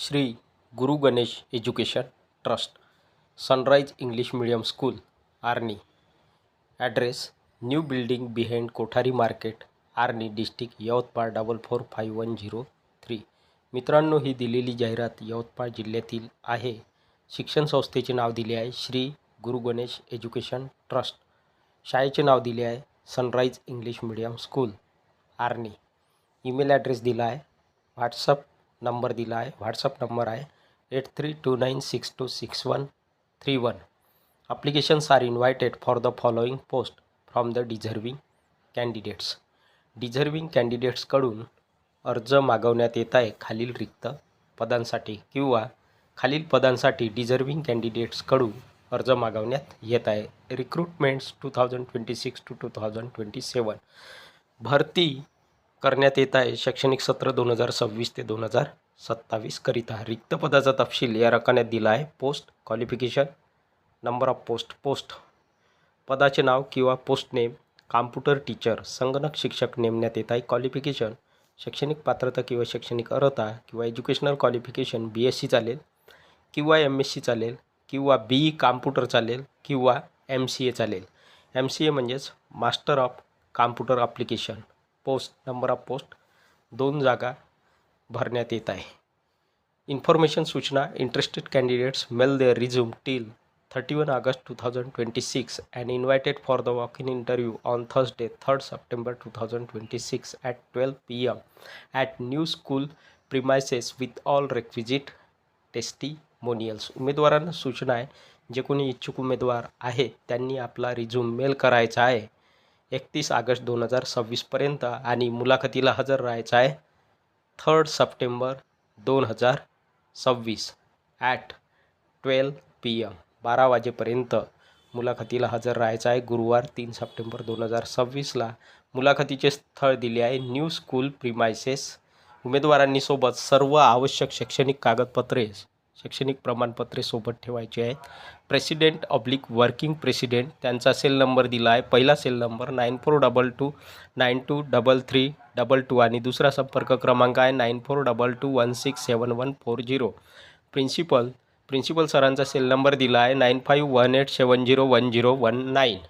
श्री गुरु Ganesh education trust, sunrise English medium school, Arni. Address: new building behind Kothari market, Arni, district Yavatmal 445103. मित्रांनो, ही दिलेली जाहिरात यवतमाळ जिल्ह्यातील आहे. शिक्षण संस्थेचे नाव दिले आहे श्री गुरु गणेश एज्युकेशन ट्रस्ट. शाळेचे नाव दिले आहे sunrise English medium school, Arni. Email address दिला आहे. व्हॉट्सअप नंबर दिला आहे. व्हॉट्सअप नंबर आहे 8329626131. Applications are invited for the following post from the deserving candidates. Deserving कॅन्डिडेट्सकडून अर्ज मागवण्यात येत आहे खालील रिक्त पदांसाठी, किंवा खालील पदांसाठी डिझर्विंग कॅन्डिडेट्सकडून अर्ज मागवण्यात येत आहे. Recruitments 2026 to 2027. भरती करण्यात येत आहे शैक्षणिक सत्र 2026 ते 2027 करिता. रिक्त पदाचा तपशील या रकान्यात दिला आहे. Post, qualification, number of post, पदाचे नाव किंवा पोस्ट नेम, कॉम्प्युटर टीचर, संगणक शिक्षक नेमण्यात येत आहे. क्वालिफिकेशन: शैक्षणिक पात्रता किंवा शैक्षणिक अर्हता किंवा एज्युकेशनल क्वालिफिकेशन BSc चालेल किंवा MSc चालेल किंवा BE कॉम्प्युटर चालेल किंवा MCA चालेल. MCA म्हणजेच master of computer application. Post, number of post, 2 जागा भरण्यात येत आहे. इन्फॉर्मेशन सूचना: interested candidates mail their resume till 31 August 2026 and invited for the walk-in interview on Thursday 3rd September 2026 at 12 p.m. at new school premises with all requisite testimonials. उमेदवारांना सूचना आहे, जे कोणी इच्छुक उमेदवार आहेत त्यांनी आपला रिझ्यूम मेल करायचा आहे 31 ऑगस्ट 2026 पर्यंत आणि मुलाखतीला हजर राहायचं आहे 3rd September 2026 at 12 p.m. 12 वाजेपर्यंत मुलाखतीला हजर राहायचं आहे. गुरुवार 3 सप्टेंबर 2026ला मुलाखतीचे स्थळ दिले आहे न्यू स्कूल प्रिमायसेस. उमेदवारांनी सोबत सर्व आवश्यक शैक्षणिक कागदपत्रे, शैक्षणिक प्रमाणपत्रे सोबत ठेवायची आहेत. प्रेसिडेंट / वर्किंग प्रेसिडेंट, त्यांचा सेल नंबर दिला आहे. पहिला सेल नंबर 9422923322 आणि दुसरा संपर्क क्रमांक आहे 9422167140. प्रिन्सिपल सरांचा सेल नंबर दिला आहे 9518701019.